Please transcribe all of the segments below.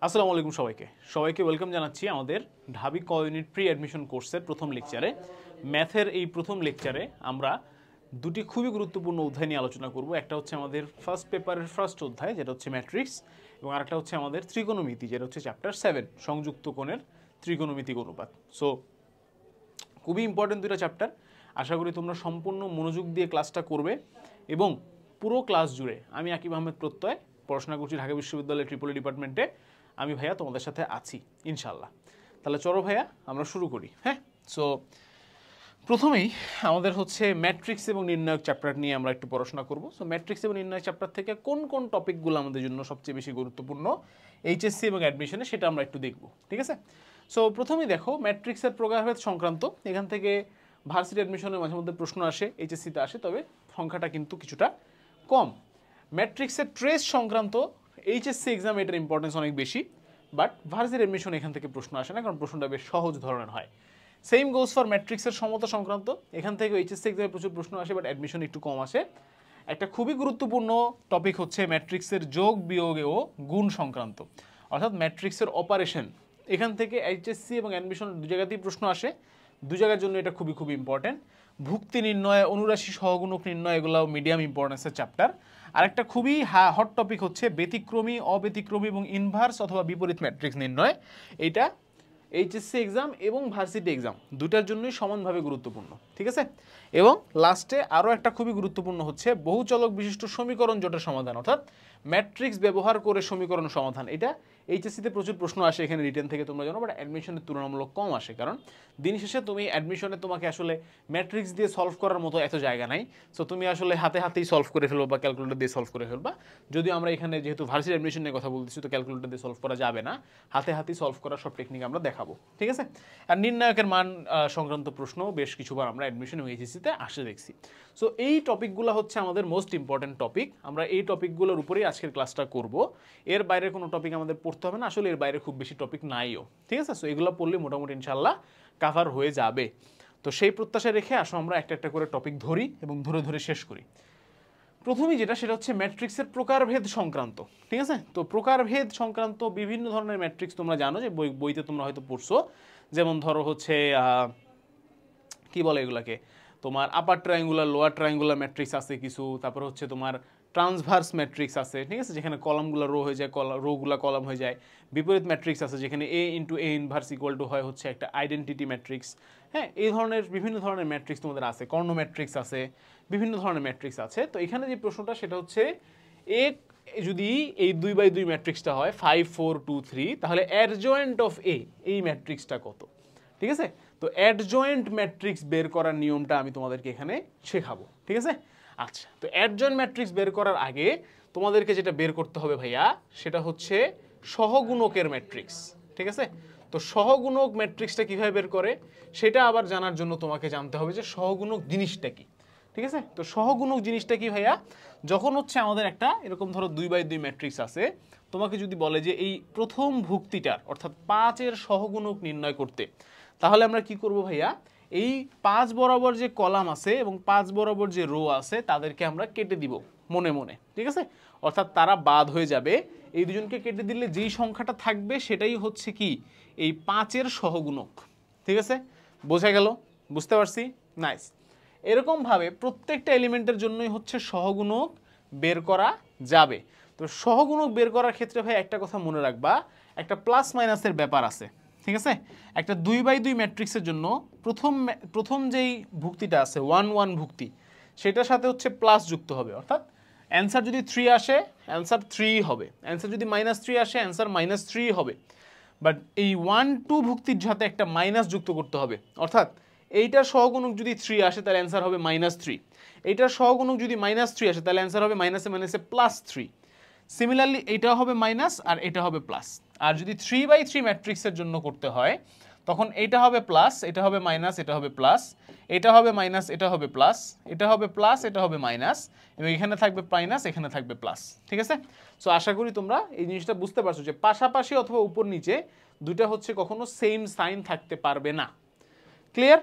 আসসালামু আলাইকুম সবাইকে ওয়েলকাম জানাচ্ছি আমাদের ঢাবি ক ইউনিট প্রি অ্যাডমিশন কোর্সের প্রথম লেকচারে। ম্যাথের এই প্রথম লেকচারে আমরা দুটি খুবই গুরুত্বপূর্ণ অধ্যায় নিয়ে আলোচনা করব। একটা হচ্ছে আমাদের ফার্স্ট পেপারের ফার্স্ট অধ্যায়, যেটা হচ্ছে ম্যাট্রিক্স, এবং আরেকটা হচ্ছে আমাদের ত্রিকোণমিতি, যেটা হচ্ছে চ্যাপ্টার 7 সংযুক্ত কোণের ত্রিকোণমিতিক অনুপাত। সো খুবই ইম্পর্টেন্ট দুটো চ্যাপ্টার। আশা করি তোমরা সম্পূর্ণ মনোযোগ দিয়ে ক্লাসটা করবে এবং পুরো ক্লাস জুড়ে আমি আকিব আহমেদ প্রত্যয় পড়াশোনা করছি ঢাকা বিশ্ববিদ্যালয়ের ট্রিপলি ডিপার্টমেন্টে। আমি ভাইয়া তোমাদের সাথে আছি ইনশাল্লাহ। তাহলে চলো ভাইয়া আমরা শুরু করি। হ্যাঁ, সো প্রথমেই আমাদের হচ্ছে ম্যাট্রিক্স এবং নির্ণায়ক চ্যাপ্টার নিয়ে আমরা একটু পড়াশোনা করব। সো ম্যাট্রিক্স এবং নির্ণায়ক চ্যাপ্টার থেকে কোন কোন টপিকগুলো আমাদের জন্য সবচেয়ে বেশি গুরুত্বপূর্ণ এইচএসসি এবং অ্যাডমিশনে, সেটা আমরা একটু দেখব। ঠিক আছে, সো প্রথমেই দেখো ম্যাট্রিক্সের প্রকারভেদ সংক্রান্ত। এখান থেকে ভার্সিটি অ্যাডমিশনের মাঝে মধ্যে প্রশ্ন আসে, এইচএসসিতে আসে, তবে সংখ্যাটা কিন্তু কিছুটা কম। ম্যাট্রিক্সের ট্রেস সংক্রান্ত এইচএসসি এক্সাম এটার ইম্পর্টেন্স অনেক বেশি, বাট ভার্সিটি অ্যাডমিশন এখান থেকে প্রশ্ন আসে না, কারণ প্রশ্নটা বেশ সহজ ধরনের হয়। সেম গোজ ফর ম্যাট্রিক্সের সমতা সংক্রান্ত। এখান থেকে এইচএসসি এক্সামে প্রচুর প্রশ্ন আসে, বাট অ্যাডমিশন একটু কম আসে। একটা খুবই গুরুত্বপূর্ণ টপিক হচ্ছে ম্যাট্রিক্সের যোগ বিয়োগ ও গুণ সংক্রান্ত, অর্থাৎ ম্যাট্রিক্সের অপারেশন। এখান থেকে এইচএসসি এবং অ্যাডমিশন দু জায়গাতেই প্রশ্ন আসে, দু জায়গার জন্য এটা খুবই খুবই ইম্পর্টেন্ট। ভুক্তি নির্ণয়, অনুরাশি সহগুণক নির্ণয়, এগুলো মিডিয়াম ইম্পর্টেন্সের চ্যাপ্টার। আর একটা খুবই হট টপিক হচ্ছে ব্যতিক্রমী, অব্যতিক্রমী এবং ইনভার্স অথবা বিপরীত ম্যাট্রিক্স নির্ণয়। এইটা এইচএসসি এক্সাম এবং ভার্সিটি এক্সাম দুটার জন্যই সমানভাবে গুরুত্বপূর্ণ। ঠিক আছে, এবং লাস্টে আরও একটা খুবই গুরুত্বপূর্ণ হচ্ছে বহুচলক বিশিষ্ট সমীকরণ জোটের সমাধান, অর্থাৎ ম্যাট্রিক্স ব্যবহার করে সমীকরণ সমাধান। এটা এইচএসসিতে প্রচুর প্রশ্ন আসে এখানে রিটেন থেকে, তোমরা জানো, বাট অ্যাডমিশনের তুলনামূলক কম আসে, কারণ দিন শেষে তুমি অ্যাডমিশনে তোমাকে আসলে ম্যাট্রিক্স দিয়ে সলভ করার মতো এত জায়গা নাই। সো তুমি আসলে হাতে হাতেই সলভ করে ফেলবো বা ক্যালকুলেটর দিয়ে সলভ করে ফেলবা। যদিও আমরা এখানে যেহেতু ভার্সিটি অ্যাডমিশন নিয়ে কথা বলতেছি, তো ক্যালকুলেটর দিয়ে সলভ করা যাবে না, হাতে হাতেই সলভ করার সব টেকনিক আমরা দেখাবো। ঠিক আছে, আর নির্ণায়কের মান সংক্রান্ত প্রশ্ন বেশ কিছুবার আমরা অ্যাডমিশন এবং এইচএসসিতে আসে দেখছি। সো এই টপিকগুলো হচ্ছে আমাদের মোস্ট ইম্পর্টেন্ট টপিক। আমরা এই টপিকগুলোর উপরেই আজকের ক্লাসটা করব। এর বাইরে কোনো টপিক আমাদের পড়তে হবে না, আসলে এর বাইরে খুব বেশি টপিক নাইও। ঠিক আছে, সো এগুলো পড়লে মোটামুটি ইনশাল্লাহ কাভার হয়ে যাবে। তো সেই প্রত্যাশা রেখে আসো আমরা একটা একটা করে টপিক ধরি এবং ধরে ধরে শেষ করি। প্রথমেই যেটা, সেটা হচ্ছে ম্যাট্রিক্সের প্রকারভেদ সংক্রান্ত। ঠিক আছে, তো প্রকারভেদ সংক্রান্ত বিভিন্ন ধরনের ম্যাট্রিক্স তোমরা জানো, যে বইতে তোমরা হয়তো পড়ছো। যেমন ধরো হচ্ছে কি বলে এগুলাকে, তোমার আপার ট্রায়াঙ্গুলার, লোয়ার ট্রায়াঙ্গুলার ম্যাট্রিক্স আছে কিছু, তারপর হচ্ছে তোমার ট্রান্সভার্স ম্যাট্রিক্স আছে। ঠিক আছে, যেখানে কলামগুলো রো হয়ে যায়, রোগুলো কলাম হয়ে যায়। বিপরীত ম্যাট্রিক্স আছে, যেখানে A into A inverse equal to হয় হচ্ছে একটা আইডেন্টিটি ম্যাট্রিক্স। হ্যাঁ, এই ধরনের বিভিন্ন ধরনের ম্যাট্রিক্স তোমাদের আছে, কর্ণ ম্যাট্রিক্স আছে, বিভিন্ন ধরনের ম্যাট্রিক্স আছে। তো এখানে যে প্রশ্নটা, সেটা হচ্ছে যদি এই 2/2 ম্যাট্রিক্সটা হয় 5 4 2 3, তাহলে অ্যাডজয়েন্ট অফ এ, এই ম্যাট্রিক্সটা কত? ঠিক আছে, তো অ্যাডজয়েন্ট ম্যাট্রিক্স বের করার নিয়মটা আমি তোমাদেরকে এখানে শেখাবো। ঠিক আছে, আচ্ছা, তো অ্যাডজয়েন্ট ম্যাট্রিক্স বের করার আগে তোমাদেরকে যেটা বের করতে হবে ভাইয়া, সেটা হচ্ছে সহগুণকের ম্যাট্রিক্স। ঠিক আছে, তো সহগুণক ম্যাট্রিক্সটা কিভাবে বের করে সেটা আবার জানার জন্য তোমাকে জানতে হবে যে সহগুণক জিনিসটা কি। ঠিক আছে, তো সহগুণক জিনিসটা কি ভাইয়া? যখন হচ্ছে আমাদের একটা এরকম ধরো 2/2 ম্যাট্রিক্স আছে, তোমাকে যদি বলে যে এই প্রথম ভুক্তিটার অর্থাৎ 5-এর সহগুণক নির্ণয় করতে, তাহলে আমরা কি করব ভাইয়া? এই 5 বরাবর যে কলাম আছে এবং 5 বরাবর যে রো আছে, তাদেরকে আমরা কেটে দিব মনে মনে। ঠিক আছে, অর্থাৎ তারা বাদ হয়ে যাবে। এই দুজনকে কেটে দিলে যেই সংখ্যাটা থাকবে সেটাই হচ্ছে কি এই 5-এর সহগুণক। ঠিক আছে, বোঝা গেল? বুঝতে পারছি? নাইস। এরকমভাবে প্রত্যেকটা এলিমেন্টের জন্যই হচ্ছে সহগুণক বের করা যাবে। তো সহগুণক বের করার ক্ষেত্রে ভাই একটা কথা মনে রাখবা, একটা প্লাস মাইনাসের ব্যাপার আছে। ঠিক আছে, একটা 2/2 ম্যাট্রিক্সের জন্য প্রথম যেই ভুক্তিটা আছে 1 1 ভুক্তি, সেটার সাথে হচ্ছে প্লাস যুক্ত হবে, অর্থাৎ অ্যান্সার যদি 3 আসে অ্যান্সার 3 হবে, অ্যান্সার যদি -3 আসে অ্যান্সার -3 হবে। বাট এই 1 2 ভুক্তির সাথে একটা মাইনাস যুক্ত করতে হবে, অর্থাৎ এইটার সহগুণক যদি 3 আসে তাহলে অ্যান্সার হবে -3, এইটার সহগুণক যদি -3 আসে তাহলে অ্যান্সার হবে মাইনাসে মাইনাসে +3। সিমিলারলি এইটা হবে মাইনাস আর এটা হবে প্লাস। আর যদি 3/3 ম্যাট্রিক্সের জন্য করতে হয়, তখন এটা হবে প্লাস, এটা হবে মাইনাস, এটা হবে প্লাস, এটা হবে মাইনাস, এটা হবে প্লাস, এটা হবে প্লাস, এটা হবে মাইনাস, এবং এখানে থাকবে মাইনাস, এখানে থাকবে প্লাস। ঠিক আছে, সো আশা করি তোমরা এই জিনিসটা বুঝতে পারছো যে পাশাপাশি অথবা উপর নিচে দুইটা হচ্ছে কখনো সেম সাইন থাকতে পারবে না। ক্লিয়ার?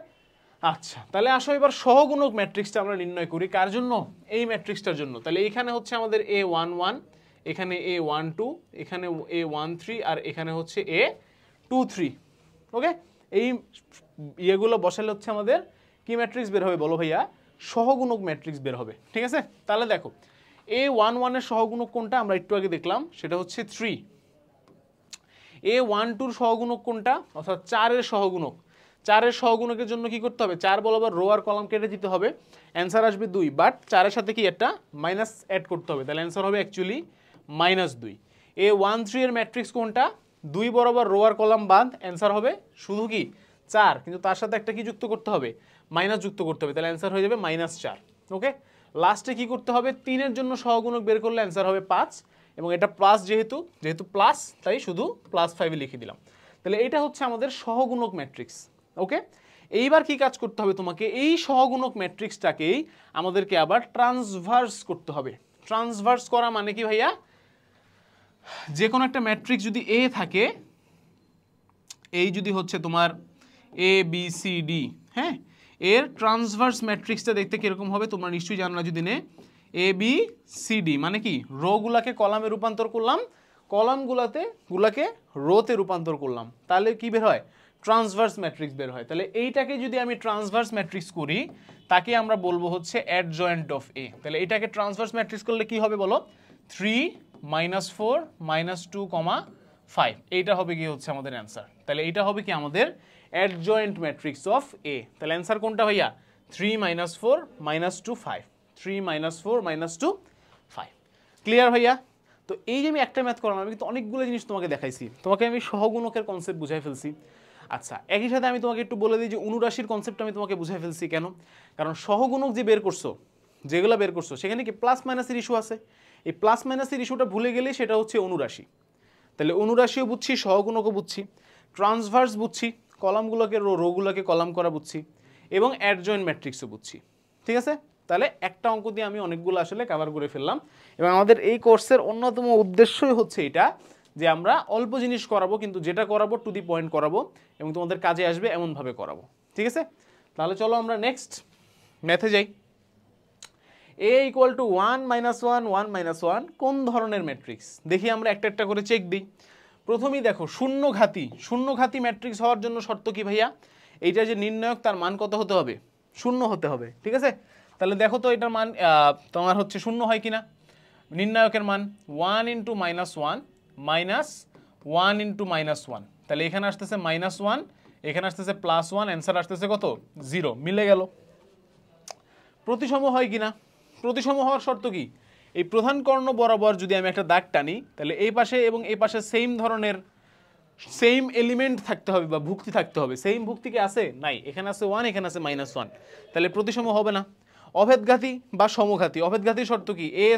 আচ্ছা, তাহলে আসো এবার সহগুণক ম্যাট্রিক্সটা আমরা নির্ণয় করি। কার জন্য? এই ম্যাট্রিক্সটার জন্য। তাহলে এইখানে হচ্ছে আমাদের A11, এখানে A12, এখানে A13 আর এখানে হচ্ছে A23। ওকে, এই ইয়েগুলো বসালে হচ্ছে আমাদের কি ম্যাট্রিক্স বের হবে বলো ভাইয়া? সহগুণক ম্যাট্রিক্স বের হবে। ঠিক আছে, তাহলে দেখো A11 এর সহগুণক কোনটা আমরা একটু আগে দেখলাম, সেটা হচ্ছে 3। A12 এর সহগুণক কোনটা, অর্থাৎ 4 এর সহগুণক। 4 এর সহগুণকের জন্য কি করতে হবে? 4 বরাবর রো আর কলাম কেটে দিতে হবে, অ্যান্সার আসবে 2, বাট 4 এর সাথে কি একটা মাইনাস অ্যাড করতে হবে, তাহলে অ্যান্সার হবে অ্যাকচুয়ালি -2। A13 এর ম্যাট্রিক্স কোনটা? 2 বরাবর রো আর কলাম বাদ, অ্যান্সার হবে শুধু কি 4, কিন্তু তার সাথে একটা কি যুক্ত করতে হবে? মাইনাস যুক্ত করতে হবে, তাহলে অ্যান্সার হয়ে যাবে -4। ওকে, লাস্টে কি করতে হবে? 3 এর জন্য সহগুণক বের করলে অ্যান্সার হবে 5, এবং এটা প্লাস, যেহেতু প্লাস তাই শুধু +5 লিখে দিলাম। তাহলে এটা হচ্ছে আমাদের সহগুণক ম্যাট্রিক্স। ওকে, এইবার কি কাজ করতে হবে তোমাকে? এই সহগুণক ম্যাট্রিক্সটাকেই আমাদেরকে আবার ট্রান্সভার্স করতে হবে। ট্রান্সভার্স করা মানে কি ভাইয়া? যে কোনো একটা ম্যাট্রিক্স যদি এ থাকে, এই যদি হচ্ছে তোমার ABCD, হ্যাঁ, এর ট্রান্সভার্স ম্যাট্রিক্সটা দেখতে কিরকম হবে তোমরা নিশ্চয়ই জানো না। যদি নে ABCD মানে কি, রোগুলাকে কলামে রূপান্তর করলাম, কলামগুলাকে রোতে রূপান্তর করলাম, তাহলে কি বের হয়? ট্রান্সভার্স ম্যাট্রিক্স বের হয়। তাহলে এইটাকে যদি আমি ট্রান্সভার্স ম্যাট্রিক্স করি, তাকে আমরা বলবো হচ্ছে অ্যাডজয়েন্ট অফ A। তাহলে এটাকে ট্রান্সভার্স ম্যাট্রিক্স করলে কি হবে বলো? 3 -4 -2, 5, এইটা হবে কি হচ্ছে আমাদের অ্যান্সার। তাহলে এইটা হবে কি আমাদের অ্যাডজয়েন্ট ম্যাট্রিক্স অফ A। তাহলে অ্যান্সার কোনটা ভাইয়া? 3 -4 -2 5, 3 -4 -2 5। ক্লিয়ার ভাইয়া? তো এই যে আমি একটা ম্যাথ করলাম, আমি কিন্তু অনেকগুলো জিনিস তোমাকে দেখাইছি, তোমাকে আমি সহগুণকের কনসেপ্ট বুঝাই ফেলছি। আচ্ছা, একই সাথে আমি তোমাকে একটু বলে দিই যে অনুরাশির কনসেপ্ট আমি তোমাকে বুঝাই ফেলছি। কেন? কারণ সহগুণক যে বের করছো, যেগুলো বের করছো, সেখানে কি প্লাস মাইনাসের ইস্যু আছে। এই প্লাস মাইনাসের ইস্যুটা ভুলে গেলে সেটা হচ্ছে অনুরাশি। তাহলে অনুরাশিও বুঝছি, সহগুণকও বুঝছি, ট্রান্সভার্স বুঝছি, কলামগুলোকে রোগুলোকে কলাম করা বুঝছি, এবং অ্যাডজয়েন্ট ম্যাট্রিক্সও বুঝছি। ঠিক আছে, তাহলে একটা অঙ্ক দিয়ে আমি অনেকগুলো আসলে কভার করে ফেললাম। এবং আমাদের এই কোর্সের অন্যতম উদ্দেশ্যই হচ্ছে এটা, যে আমরা অল্প জিনিস করাবো, কিন্তু যেটা করাবো টু দি পয়েন্ট করাবো, এবং তোমাদের কাজে আসবে এমনভাবে করাবো। ঠিক আছে, তাহলে চলো আমরা নেক্সট ম্যাথে যাই। A = 1 -1 1 -1 কোন ধরনের ম্যাট্রিক্স? দেখি আমরা একটা একটা করে চেক দিই। প্রথমেই দেখো শূন্যঘাতী ম্যাট্রিক্স হওয়ার জন্য শর্ত কি ভাইয়া? এইটা যে নির্ণায়ক, তার মান কত হতে হবে? 0 হতে হবে। ঠিক আছে, তাহলে দেখো তো এটার মান তোমার হচ্ছে 0 হয় কিনা। নির্ণায়কের মান 1 × -1 -1 × -1, তাহলে এখানে আসতেছে -1, এখানে আসতেছে +1, অ্যান্সার আসতেছে কত? 0, মিলে গেল। প্রতিসম হয় কিনা? প্রতিসম হওয়ার শর্ত কি? এই প্রধান কর্ণ বরাবর যদি আমি একটা দাগ টানি, তাহলে এই পাশে এবং এই পাশে সেম ধরনের সেম এলিমেন্ট থাকতে হবে বা ভুক্তি থাকতে হবে। সেম ভুক্তি কি আছে? নাই, এখানে আছে 1, এখানে আছে -1, তাহলে প্রতিসম হবে না। অভেদঘাতী বা সমঘাতী, অভেদঘাতীর শর্ত কি? A²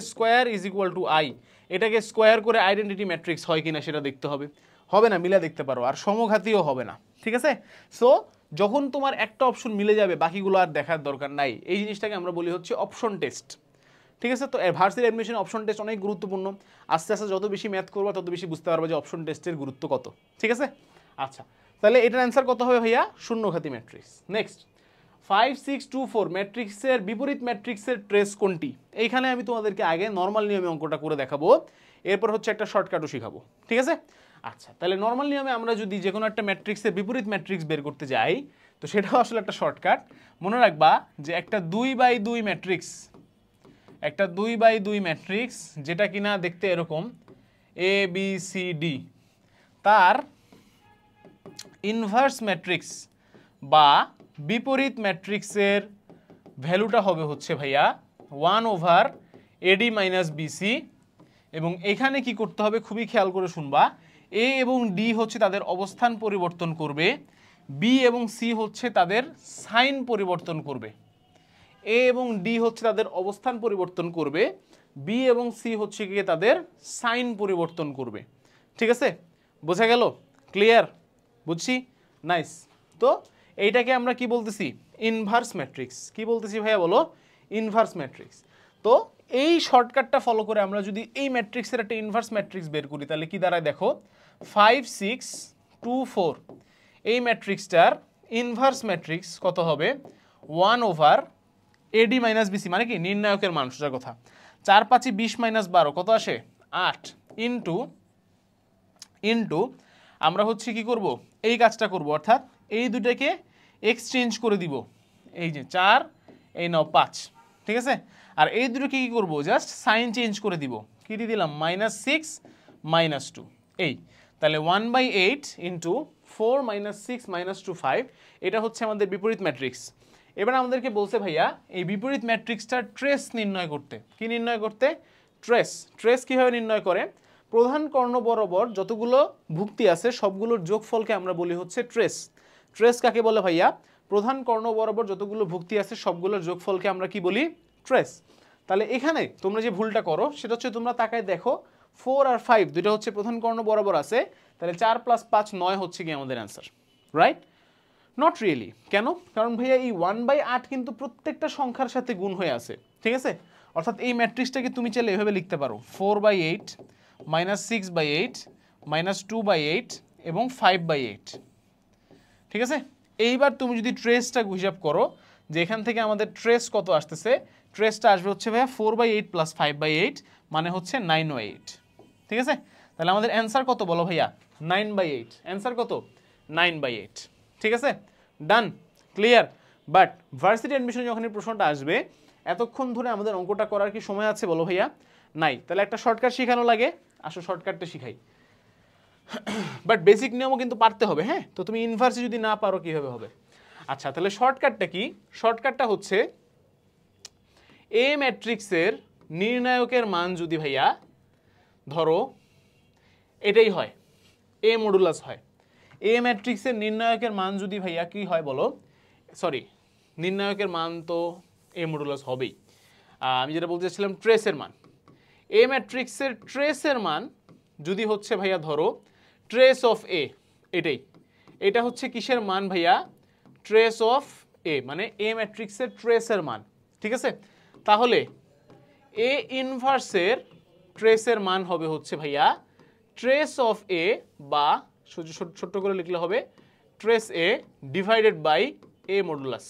= I, এটাকে স্কোয়ার করে আইডেন্টিটি ম্যাট্রিক্স হয় কিনা সেটা দেখতে হবে। হবে না, মিলে দেখতে পারো। আর সমঘাতীও হবে না। ঠিক আছে, সো যখন তোমার একটা অপশন মিলে যাবে, বাকিগুলো আর দেখার দরকার নাই। এই জিনিসটাকে আমরা বলি হচ্ছে অপশন টেস্ট। ঠিক আছে, তো ভার্সিটি অ্যাডমিশন অপশন টেস্ট অনেক গুরুত্বপূর্ণ। আস্তে আস্তে যত বেশি ম্যাথ করবা, তত বেশি বুঝতে পারবে যে অপশন টেস্টের গুরুত্ব কত। ঠিক আছে, আচ্ছা, তাহলে এটার অ্যান্সার কত হবে ভাইয়া? শূন্যঘাতী ম্যাট্রিক্স। নেক্সট, 5 6 2 4 ম্যাট্রিক্সের বিপরীত ম্যাট্রিক্সের ট্রেস কোনটি? এইখানে আমি তোমাদেরকে আগে নর্মাল নিয়মে অঙ্কটা করে দেখাবো, এরপর হচ্ছে একটা শর্টকাটও শিখাবো। ঠিক আছে, আচ্ছা, তাহলে নর্মাল নিয়মে আমরা যদি যে কোনো একটা ম্যাট্রিক্সের বিপরীত ম্যাট্রিক্স বের করতে যাই, তো সেটাও আসলে একটা শর্টকাট। মনে রাখবা যে একটা 2/2 ম্যাট্রিক্স, একটা 2/2 ম্যাট্রিক্স যেটা কিনা দেখতে এরকম ABCD, তার ইনভার্স ম্যাট্রিক্স বা বিপরীত ম্যাট্রিক্সের ভ্যালুটা হবে হচ্ছে ভাইয়া 1/AD - BC। এবং এখানে কি করতে হবে খুবই খেয়াল করে শুনবা, A এবং D হচ্ছে তাদের অবস্থান পরিবর্তন করবে, B এবং C হচ্ছে তাদের সাইন পরিবর্তন করবে। A এবং D হচ্ছে তাদের অবস্থান পরিবর্তন করবে, B এবং C হচ্ছে গিয়ে তাদের সাইন পরিবর্তন করবে। ঠিক আছে, বোঝা গেল? ক্লিয়ার? বুঝছি? নাইস। তো এইটাকে আমরা কি বলতেছি? Inverse matrix. কি বলতেছি ভাইয়া বলো? Inverse matrix. তো এই শর্টকাটটা ফলো করে আমরা যদি এই ম্যাট্রিক্সের একটা ইনভার্স ম্যাট্রিক্স বের করি, তাহলে কি দাঁড়ায় দেখো, 5 6 2 4 এই ম্যাট্রিক্সটার ইনভার্স ম্যাট্রিক্স কত হবে? 1/AD - BC, মানে কি নির্ণায়কের মান, সোজা কথা। 4 5 20 - 12 কত আসে? 8 ইন্টু ইন্টু আমরা হচ্ছে কি করব, এই কাজটা করব, অর্থাৎ এই দুটাকে এক্সচেঞ্জ করে দিব, এই যে 4 এই নাও 5, ঠিক আছে। আর এই দুটোকে কি করব, জাস্ট সাইন চেঞ্জ করে দিব, কি দিয়ে দিলাম -6 -2, এই তাহলে 1/8 ইন্টু 4 - 6 - 2 5, এটা হচ্ছে আমাদের বিপরীত ম্যাট্রিক্স। এবার আমাদেরকে বলছে ভাইয়া এই বিপরীত ম্যাট্রিক্সটার ট্রেস নির্ণয় করতে। কি নির্ণয় করতে? ট্রেস। ট্রেস কীভাবে নির্ণয় করে? প্রধান কর্ণ বরাবর যতগুলো ভুক্তি আছে সবগুলোর যোগফলকে আমরা বলি হচ্ছে ট্রেস। ট্রেস কাকে বলে ভাইয়া? প্রধান কর্ণ বরাবর যতগুলো ভুক্তি আছে সবগুলোর যোগফলকে আমরা কি বলি? ট্রেস। তাহলে এখানে তোমরা যে ভুলটা করো সেটা হচ্ছে তোমরা তাকায় দেখো 4 আর 5 দুটো হচ্ছে প্রধান কর্ণ বরাবর আছে, তাহলে 4 + 5 9 হচ্ছে কি আমাদের অ্যান্সার, রাইট? Not really. কেন? কারণ ভাইয়া এই 1/8 কিন্তু প্রত্যেকটা সংখ্যার সাথে গুণ হয়ে আছে, ঠিক আছে। অর্থাৎ এই ম্যাট্রিক্সটাকে তুমি চাইলে এভাবে লিখতে পারো 4/8 -6/8 -2/8 এবং 5/8, ঠিক আছে। এইবার তুমি যদি ট্রেসটা হিসাব করো যে এখান থেকে আমাদের ট্রেস কত আসতেছে, ট্রেসটা আসবে হচ্ছে ভাইয়া 4/8 + 5/8 মানে হচ্ছে 9/8, ঠিক আছে। তাহলে আমাদের অ্যান্সার কত বলো ভাইয়া? 9/8। অ্যান্সার কত? 9/8, ঠিক আছে। ডান, ক্লিয়ার। বাট ভার্সিটি অ্যাডমিশন যখন এই প্রশ্নটা আসবে এতক্ষণ ধরে আমাদের অঙ্কটা করার কি সময় আছে বলো ভাইয়া? নাই। তাহলে একটা শর্টকাট শেখানো লাগে, আসো শর্টকাটটা শিখাই। বাট বেসিক নিয়মও কিন্তু পারতে হবে, হ্যাঁ। তো তুমি ইনভার্সে যদি না পারো কীভাবে হবে? আচ্ছা তাহলে শর্টকাটটা কি? শর্টকাটটা হচ্ছে এ ম্যাট্রিক্সের নির্ণায়কের মান যদি ভাইয়া ধরো এটাই হয়, এ মডুলাস হয়। এ ম্যাট্রিক্সের নির্ণায়কের মান যদি ভাইয়া কি হয় বলো? সরি, নির্ণায়কের মান তো এ মডুলাস হবেই। আমি যেটা বলতে চাচ্ছিলাম ট্রেসের মান। এ ম্যাট্রিক্সের ট্রেসের মান যদি হচ্ছে ভাইয়া ধরো ট্রেস অফ এ, এটাই, এটা হচ্ছে কিসের মান ভাইয়া? ট্রেস অফ এ, মানে এ ম্যাট্রিক্সের ট্রেসের মান, ঠিক আছে। তাহলে এ ইনভার্সের ট্রেসের মান হবে হচ্ছে ভাইয়া ট্রেস অফ এ, বা ছোট্ট করে লিখলে হবে trace A divided by A modulus.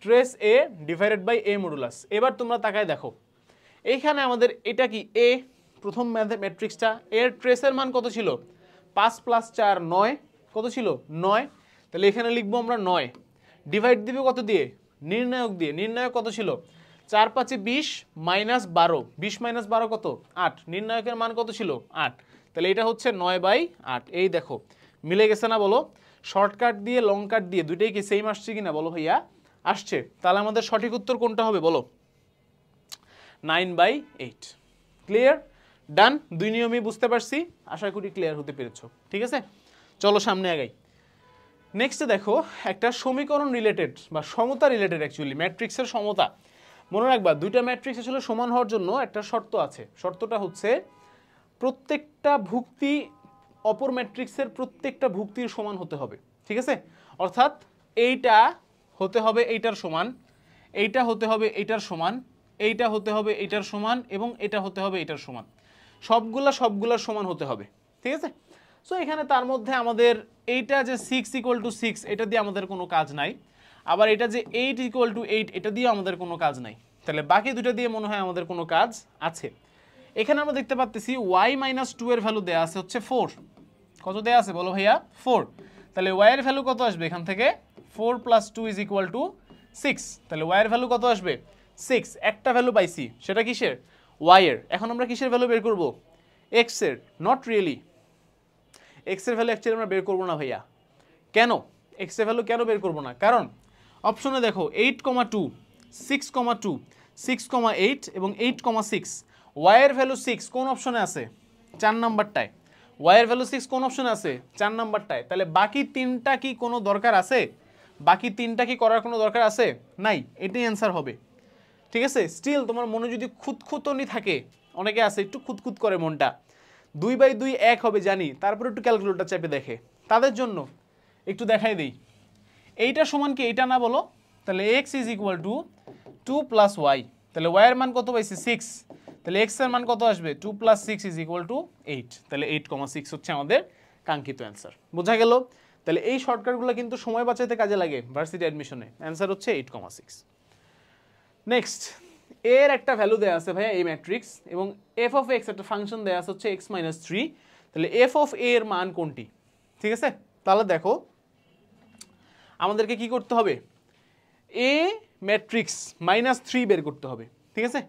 Trace A divided by A modulus. এবার তোমরা তাকায় দেখো এইখানে আমাদের এটা কি এ, প্রথম ম্যাট্রিক্সটা, এর ট্রেসের মান কত ছিল? 5 + 4 9, কত ছিল? 9। তাহলে এখানে লিখবো আমরা 9, ডিভাইড দিবে কত দিয়ে? নির্ণায়ক দিয়ে। নির্ণায়ক কত ছিল? 4 × 5 = 20 -12, 20 - 12 কত? 8। নির্ণায়কের মান কত ছিল? 8। তাহলে এটা হচ্ছে 9/8। এই দেখো মিলে গেছে না বলো? শর্টকাট দিয়ে লং কাট দিয়ে দুইটাই কি সেম আসছে কিনা বলো ভাইয়া? আসছে। তাহলে আমাদের সঠিক উত্তর কোনটা হবে বলো? 9/8। ক্লিয়ার? ডান। দুই নিয়মই বুঝতে পারছি, আশা করি ক্লিয়ার হতে পেরেছো, ঠিক আছে। চলো সামনে আগাই। নেক্সটে দেখো একটা সমীকরণ রিলেটেড বা সমতা রিলেটেড, অ্যাকচুয়ালি ম্যাট্রিক্সের সমতা। মনে রাখবা দুইটা ম্যাট্রিক্স আসলে সমান হওয়ার জন্য একটা শর্ত আছে। শর্তটা হচ্ছে প্রত্যেকটা ভুক্তি অপর ম্যাট্রিক্সের প্রত্যেকটা ভুক্তির সমান হতে হবে, ঠিক আছে। অর্থাৎ এইটা হতে হবে এইটার সমান, এইটা হতে হবে এইটার সমান, এইটা হতে হবে এইটার সমান, এবং এটা হতে হবে এইটার সমান। সবগুলার সমান হতে হবে, ঠিক আছে। সো এখানে তার মধ্যে আমাদের এইটা যে 6 = 6 এটা দিয়ে আমাদের কোনো কাজ নাই, আবার এটা যে 8 = 8 এটা দিয়ে আমাদের কোনো কাজ নাই। তাহলে বাকি দুটো দিয়ে মনে হয় আমাদের কোনো কাজ আছে। এখানে আমরা দেখতে পাচ্ছি y - 2 এর ভ্যালু দেয়া আছে হচ্ছে 4। কত দেয়া আছে বলো ভাইয়া? 4। তাহলে y এর ভ্যালু কত আসবে এখান থেকে? 4 + 2 = 6। তাহলে y এর ভ্যালু কত আসবে? 6। একটা ভ্যালু পাইছি, সেটা কিসের? y এর। এখন আমরা কিসের ভ্যালু বের করব? x এর। নট রিয়েলি, x এর ভ্যালু অ্যাকচুয়ালি আমরা বের করব না ভাইয়া। কেন x এর ভ্যালু কেন বের করব না? কারণ অপশনে দেখো 8,2 6,2 6,8 এবং 8,6। y এর ভ্যালু 6 কোন অপশনে আছে? 4 নাম্বারটায়। y এর ভ্যালু 6 কোন অপশনে আছে? 4 নাম্বারটায়। তাহলে বাকি তিনটা কি কোনো দরকার আছে? বাকি তিনটা কি করার কোনো দরকার আছে? নাই। এটাই অ্যান্সার হবে, ঠিক আছে। স্টিল তোমার মনে যদি খুঁতখুঁতনি থাকে, অনেকে আছে একটু খুঁতখুত করে মনটা, 2/2 1 হবে জানি, তারপর একটু ক্যালকুলেটর চেপে দেখে, তাদের জন্য একটু দেখাই দিই। এইটা সমান কি এইটা না বলো? তাহলে x = 2 + y। তাহলে y এর মান কত পাইছি? 6। তাহলে x এর মান কত আসবে? 2 + 6 = 8। তাহলে 8,6 হচ্ছে আমাদের কাঙ্ক্ষিত অ্যান্সার। বোঝা গেল? তাহলে এই শর্টকাটগুলো কিন্তু সময় বাঁচাতে কাজে লাগে ভার্সিটি অ্যাডমিশনে। অ্যান্সার হচ্ছে 8,6। নেক্সট, এর একটা ভ্যালু দেওয়া আছে ভাইয়া এই ম্যাট্রিক্স, এবং এফ অফ এক্স একটা ফাংশন দেওয়া আছে হচ্ছে এক্স মাইনাস থ্রি। তাহলে এফ অফ এ এর মান কোনটি? ঠিক আছে, তাহলে দেখো আমাদেরকে কি করতে হবে, এ ম্যাট্রিক্স মাইনাস থ্রি বের করতে হবে। ঠিক আছে,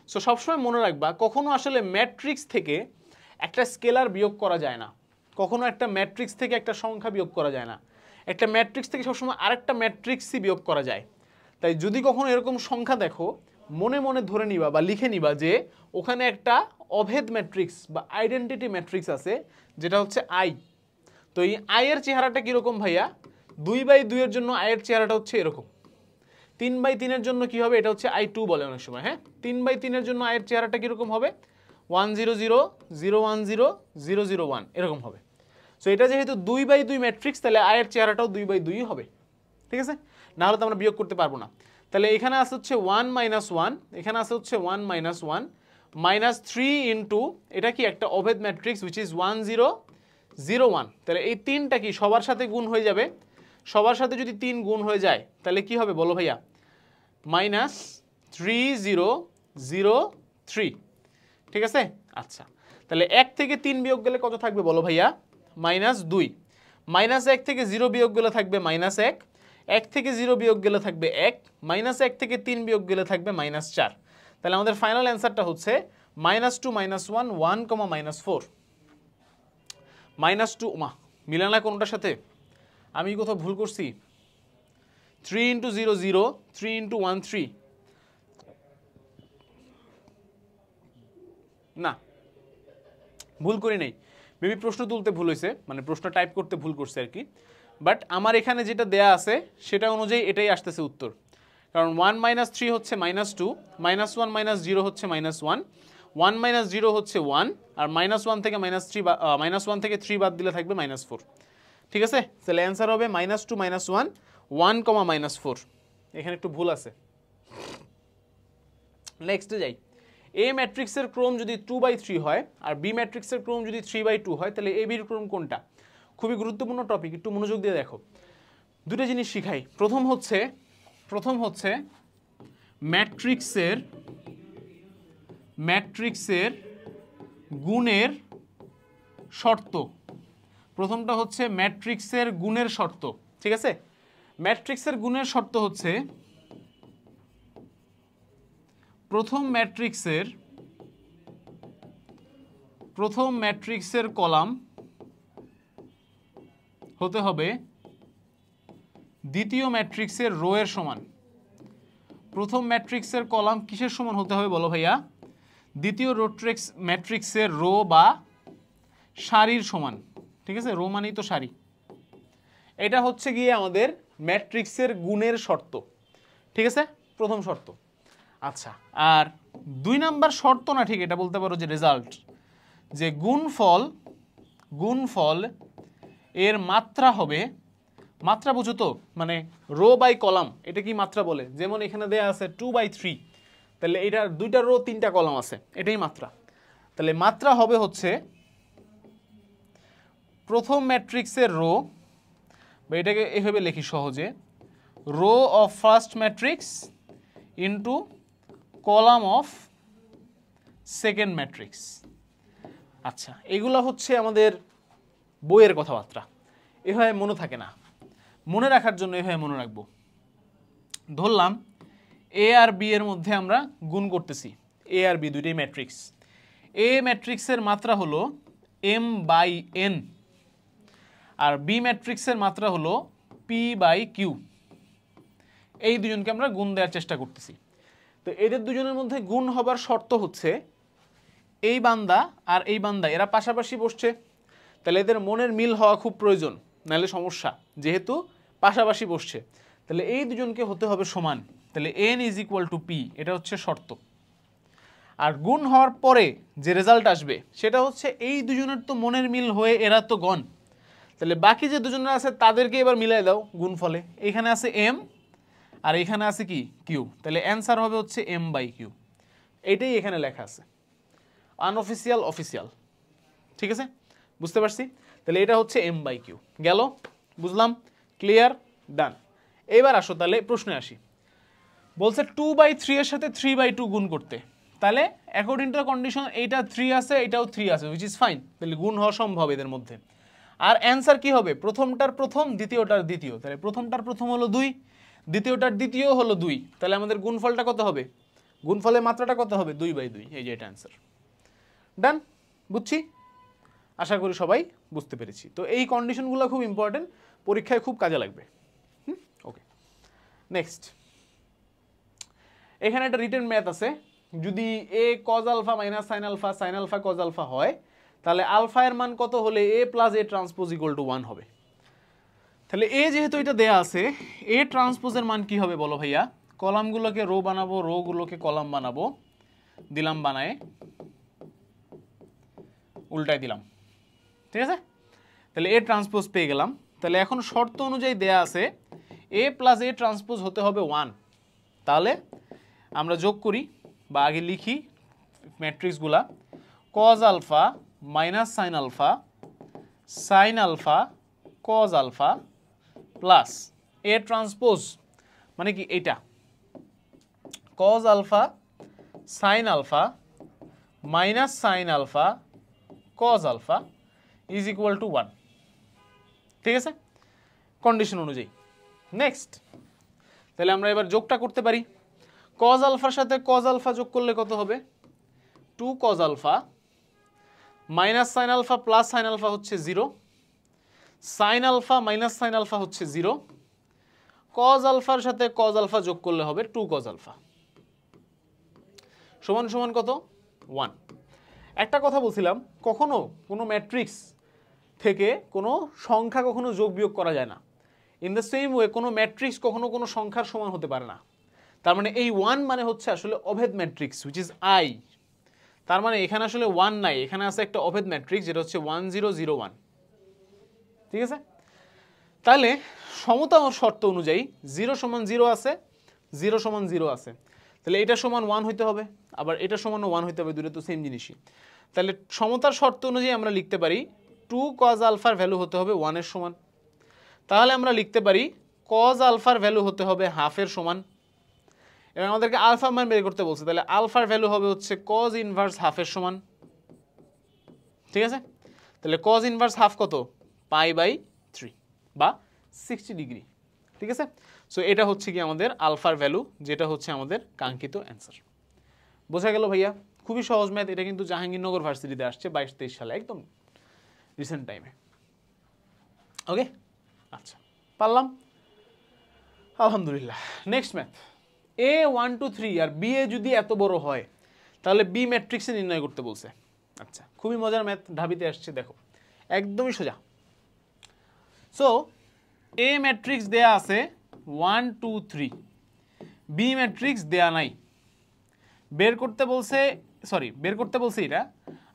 সো সবসময় মনে রাখবা কখনো আসলে ম্যাট্রিক্স থেকে একটা স্কেলার বিয়োগ করা যায় না, কখনো একটা ম্যাট্রিক্স থেকে একটা সংখ্যা বিয়োগ করা যায় না, একটা ম্যাট্রিক্স থেকে সবসময় আরেকটা ম্যাট্রিক্সই বিয়োগ করা যায়। তাই যদি কখনো এরকম সংখ্যা দেখো, মনে মনে ধরে নিবা বা লিখে নিবা যে ওখানে একটা অভেদ ম্যাট্রিক্স বা আইডেন্টিটি ম্যাট্রিক্স আছে, যেটা হচ্ছে আই। তো এই আই এর চেহারাটা কীরকম ভাইয়া, 2/2 এর জন্য আই এর চেহারাটা হচ্ছে এরকম, 3/3 এর জন্য কি হবে, এটা হচ্ছে I2 বলে অনেক সময়। হ্যাঁ, 3/3 এর জন্য আয়ের চেহারাটা কিরকম হবে, 1 0 0 0 1 0 0 0 1 এরকম হবে। সো এটা যেহেতু 2/2 ম্যাট্রিক্স, তাহলে আয়ের চেহারাটাও 2/2 হবে। ঠিক আছে, না হলে তো আমরা বিয়োগ করতে পারবো না। তাহলে এখানে আছে হচ্ছে 1 - 1, এখানে আছে হচ্ছে 1 - 1 -3 ইন্টু এটা কি একটা অভেদ ম্যাট্রিক্স উইচ ইজ 1 0 0 1। তাহলে এই তিনটা কি সবার সাথে গুণ হয়ে যাবে, সবার সাথে যদি 3 গুণ হয়ে যায় তাহলে কি হবে বলো ভাইয়া, -3 0 0 3। ঠিক আছে, আচ্ছা তাহলে 1 থেকে 3 বিয়োগ গেলে কত থাকবে বলো ভাইয়া, -2। -1 থেকে 0 বিয়োগ গেলে থাকবে -1, 1 থেকে 0 বিয়োগ গেলে থাকবে 1, -1 থেকে 3 বিয়োগ গেলে থাকবে -4। তাহলে আমাদের ফাইনাল অ্যান্সারটা হচ্ছে -2 -1 1, -4। -2 মা মিলে না কোনটার সাথে, আমি কোথাও ভুল করছি, 3 × 0 0, 3 × 1 3, না ভুল করি নাই, মেবি প্রশ্ন তুলতে ভুল হয়েছে, মানে প্রশ্ন টাইপ করতে ভুল করছে আর কি। বাট আমার এখানে যেটা দেয়া আছে সেটা অনুযায়ী এটাই আসতেছে উত্তর, কারণ 1 - 3 হচ্ছে -2, -1 - 0 হচ্ছে -1, 1 - 0 হচ্ছে 1, আর -1 থেকে -1 থেকে 3 বাদ দিলে থাকবে -4। ঠিক আছে, তাহলে অ্যান্সার হবে -2 -1 1, -4। এখানে একটু ভুল আছে। নেক্সটে যাই, এ ম্যাট্রিক্সের ক্রম যদি 2/3 হয় আর বি ম্যাট্রিক্সের ক্রম যদি 3/2 হয়, তাহলে এ বির ক্রম কোনটা? খুবই গুরুত্বপূর্ণ টপিক, একটু মনোযোগ দিয়ে দেখো। দুটো জিনিস শিখাই। প্রথম হচ্ছে ম্যাট্রিক্সের গুণের শর্ত। প্রথমটা হচ্ছে ম্যাট্রিক্সের গুণের শর্ত। ঠিক আছে, ম্যাট্রিক্সের গুণের শর্ত হচ্ছে প্রথম ম্যাট্রিক্সের কলাম হতে হবে দ্বিতীয় ম্যাট্রিক্সের রো এর সমান। প্রথম ম্যাট্রিক্সের কলাম কিসের সমান হতে হবে বলো ভাইয়া, দ্বিতীয় ম্যাট্রিক্সের রো বা সারির সমান। ঠিক আছে, রো মানেই তো সারি। এটা হচ্ছে গিয়ে আমাদের ম্যাট্রিক্সের গুণের শর্ত। ঠিক আছে, প্রথম শর্ত। আচ্ছা, আর 2 নাম্বার শর্ত না, ঠিক এটা বলতে পারো যে রেজাল্ট, যে গুণফল এর মাত্রা হবে, মাত্রা বুঝো তো, মানে রো বাই কলাম, এটা কি মাত্রা বলে, যেমন এখানে দেয়া আছে 2/3, তাহলে এটা 2টা রো 3টা কলাম আছে, এটাই মাত্রা। তাহলে মাত্রা হবে হচ্ছে প্রথম ম্যাট্রিক্সের রো, বা এটাকে এভাবে লিখি সহজে, row of first matrix into column of second matrix. আচ্ছা, এগুলো হচ্ছে আমাদের বইয়ের কথাবার্তা, এভাবে মনে থাকে না, মনে রাখার জন্য এভাবে মনে রাখবো। ধরলাম এ আর বি এর মধ্যে আমরা গুণ করতেছি, এ আর বি দুইটাই ম্যাট্রিক্স। এ ম্যাট্রিক্সের মাত্রা হলো m/n, আর বি ম্যাট্রিক্সের মাত্রা হলো p/q। এই দুজনকে আমরা গুণ দেওয়ার চেষ্টা করতেছি। তো এদের দুজনের মধ্যে গুণ হবার শর্ত হচ্ছে এই বান্দা আর এই বান্দা এরা পাশাপাশি বসছে, তাহলে এদের মনের মিল হওয়া খুব প্রয়োজন, নাহলে সমস্যা। যেহেতু পাশাপাশি বসছে, তাহলে এই দুজনকে হতে হবে সমান, তাহলে n = p, এটা হচ্ছে শর্ত। আর গুণ হওয়ার পরে যে রেজাল্ট আসবে সেটা হচ্ছে এই দুজনের তো মনের মিল হয়ে এরা তো গণ, তাহলে বাকি যে দুজনের আছে তাদেরকে এবার মিলাই দাও গুণফলে। এখানে আছে m আর এখানে আছে কি q, তাহলে অ্যান্সার হবে হচ্ছে m/q। এটাই এখানে লেখা আছে, আনঅফিসিয়াল অফিসিয়াল। ঠিক আছে, বুঝতে পারছি। তাহলে এটা হচ্ছে m/q। গেল, বুঝলাম, ক্লিয়ার, ডান। এবার আসো তাহলে প্রশ্নে আসি। বলছে 2/3 এর সাথে 3/2 গুণ করতে, তাহলে অ্যাকর্ডিং টু দ্য কন্ডিশন এইটা 3 আছে, এটাও 3 আছে, হুইচ ইজ ফাইন, তাহলে গুণ হওয়া সম্ভব এদের মধ্যে। আর অ্যান্সার কি হবে, প্রথমটার প্রথম দ্বিতীয়টার দ্বিতীয়, তাহলে প্রথমটার প্রথম হলো 2, দ্বিতীয়টার দ্বিতীয় হলো 2, তাহলে আমাদের গুণফলটা কত হবে, গুণফলের মাত্রাটা কত হবে 2/2, এই যে এটা অ্যান্সার। ডান, বুঝছি, আশা করি সবাই বুঝতে পেরেছি। তো এই কন্ডিশনগুলো খুব ইম্পর্টেন্ট, পরীক্ষায় খুব কাজে লাগবে। ওকে, নেক্সট এখানে একটা রিটেন ম্যাথ আছে, যদি a cos alpha minus sine alpha sine alpha cos alpha হয়, তাহলে আলফা এর মান কত হলে a plus a transpose equal to 1 হবে। তাহলে a যেহেতু এটা দেয়া আছে, a ট্রান্সপোজের মান কি হবে বলো ভাইয়া, কলামগুলোকে রো বানাবো, রো গুলোকে কলাম বানাবো, দিলাম বানায়, উল্টাই দিলাম, ঠিক আছে। তাহলে a ট্রান্সপোজ পেয়ে গেলাম। তাহলে এখন শর্ত অনুযায়ী দেয়া আছে a প্লাস a ট্রান্সপোজ হতে হবে 1, তাহলে আমরা যোগ করি বা আগে লিখি ম্যাট্রিক্সগুলা, cos alpha minus sine alpha sine alpha cos alpha plus a transpose মানে কি এইটা, cos alpha sine alpha minus sine alpha cos alpha is equal to 1, ঠিক আছে, কন্ডিশন অনুযায়ী। নেক্সট, তাহলে আমরা এবার যোগটা করতে পারি, cos আলফার সাথে cos আলফা যোগ করলে কত হবে, 2 cos alpha minus sine alpha plus sine alpha হচ্ছে 0, sine alpha minus sine alpha হচ্ছে 0, cos আলফার সাথে cos আলফা যোগ করলে হবে 2 cos আলফা সমান সমান কত 1। একটা কথা বলছিলাম, কখনো কোনো ম্যাট্রিক্স থেকে কোনো সংখ্যা কখনো যোগ বিয়োগ করা যায় না। ইন দ্য সেম ওয়ে কোনো ম্যাট্রিক্স কখনো কোনো সংখ্যার সমান হতে পারে না। তার মানে এই 1 মানে হচ্ছে আসলে অভেদ ম্যাট্রিক্স, হুইচ ইজ আই। তার মানে এখানে আসলে 1 নাই, এখানে আছে একটা অভেদ ম্যাট্রিক্স যেটা হচ্ছে 1 0 0 1, ঠিক আছে। তাহলে সমতা শর্ত অনুযায়ী 0 সমান 0 আছে, 0 সমান 0 আছে, তাহলে এটা সমান 1 হইতে হবে, আবার এটা সমান 1 হইতে হবে, দুটো তো সেম জিনিসই। তাহলে সমতার শর্ত অনুযায়ী আমরা লিখতে পারি 2 cos আলফার ভ্যালু হতে হবে 1 এর সমান, তাহলে আমরা লিখতে পারি cos আলফার ভ্যালু হতে হবে হাফ এর সমান। এবং আমাদেরকে আলফা মান বের করতে বলছে, তাহলে আলফার ভ্যালু হবে হচ্ছে cos ইনভার্স হাফের সমান, ঠিক আছে। তাহলে cos ইনভার্স হাফ কত, π/3 বা 60 ডিগ্রি, ঠিক আছে। সো এটা হচ্ছে কি আমাদের আলফার ভ্যালু, যেটা হচ্ছে আমাদের কাঙ্ক্ষিত অ্যান্সার। বোঝা গেল ভাইয়া, খুবই সহজ ম্যাথ, এটা কিন্তু জাহাঙ্গীরনগর ভার্সিটিতে আসছে 22-23 সালে, একদম রিসেন্ট টাইমে। ওকে, আচ্ছা পারলাম, আলহামদুলিল্লাহ। নেক্সট ম্যাথ, A1 2 3 আর B এ যদি এত বড় হয় তাহলে B ম্যাট্রিক্সে নির্ণয় করতে বলছে। আচ্ছা, খুবই মজার ম্যাথ, ঢাবিতে আসছে, দেখো একদমই সোজা। সো A ম্যাট্রিক্স দেয়া আছে 1 2 3, B ম্যাট্রিক্স দেয়া নাই, বের করতে বলছে এটা।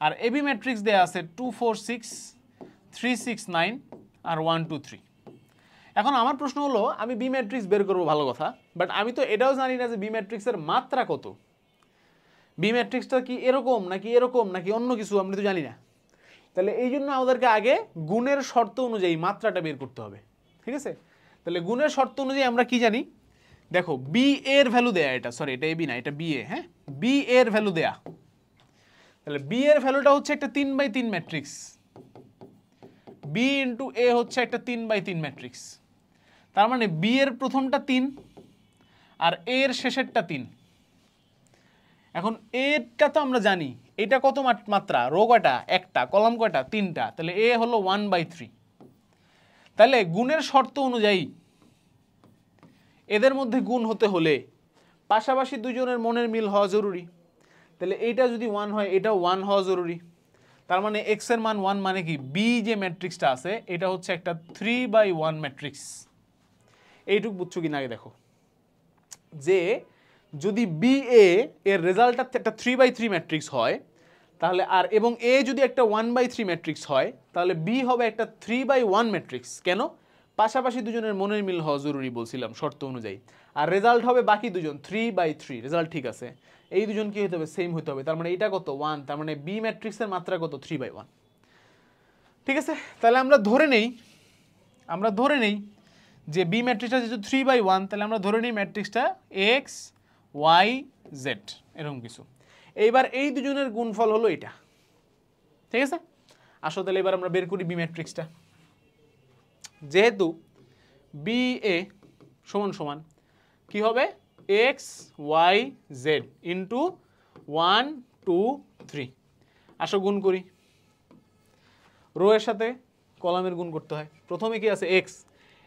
আর AB ম্যাট্রিক্স দেয়া আছে 2 4 6 3 6 9 আর 1 2 3। এখন আমার প্রশ্ন হলো, আমি বি ম্যাট্রিক্স বের করবো, ভালো কথা, বাট আমি তো এটাও জানি না যে বি ম্যাট্রিক্সের মাত্রা কত, বি ম্যাট্রিক্সটা কি এরকম নাকি অন্য কিছু, আমরা তো জানি না। তাহলে এই জন্য আমাদেরকে আগে গুণের শর্ত অনুযায়ী মাত্রাটা বের করতে হবে, ঠিক আছে। তাহলে গুণের শর্ত অনুযায়ী আমরা কি জানি, দেখো বি এর ভ্যালু দেয়া, এটা সরি এটা এবি না, এটা বি এ, হ্যাঁ বি এর ভ্যালু দেয়া। তাহলে বি এর ভ্যালুটা হচ্ছে একটা 3/3 ম্যাট্রিক্স, বি ইন্টু এ হচ্ছে একটা 3/3 ম্যাট্রিক্স। তার মানে বি এর প্রথমটা 3 আর এ এর শেষেরটা 3। এখন এটা তো আমরা জানি, এটা কত মাত্রা, রো কয়টা, একটা, কলাম কয়টা, 3টা, তাহলে এ হলো 1/3। তাহলে গুণের শর্ত অনুযায়ী এদের মধ্যে গুণ হতে হলে পাশাপাশি দুজনের মনের মিল হওয়া জরুরি। তাহলে এইটা যদি 1 হয়, এটাও 1 হওয়া জরুরি। তার মানে এক্স এর মান 1, মানে কি বি যে ম্যাট্রিক্সটা আছে এটা হচ্ছে একটা 3/1 ম্যাট্রিক্স। এইটুকু বুঝছো কিনা আগে দেখো, যে যদি বি এ এর রেজাল্টটা একটা 3/3 ম্যাট্রিক্স হয়, তাহলে আর এবং এ যদি একটা 1/3 ম্যাট্রিক্স হয়, তাহলে বি হবে একটা 3/1 ম্যাট্রিক্স। কেন, পাশাপাশি দুজনের মনের মিল হওয়া জরুরি বলছিলাম শর্ত অনুযায়ী। আর রেজাল্ট হবে বাকি দুজন 3/3, রেজাল্ট ঠিক আছে, এই দুজন কি হতে হবে, সেম হতে হবে। তার মানে এটা কত 1, তার মানে বি ম্যাট্রিক্সের মাত্রা কত 3/1, ঠিক আছে। তাহলে আমরা ধরে নেই যে বি ম্যাট্রিক্সটা যেহেতু 3/1, তাহলে আমরা ধরে নিই ম্যাট্রিক্সটা এক্স ওয়াই জেড এরকম কিছু। এইবার এই দুজনের গুণফল হলো এটা, ঠিক আছে? আসো তাহলে এবার আমরা বের করি বি ম্যাট্রিক্সটা। যেহেতু বি এ সমান সমান কি হবে, এক্স ওয়াই জেড ইন্টু 1 2 3। আসো গুণ করি, রো এর সাথে কলামের গুণ করতে হয়। প্রথমে কি আছে এক্স,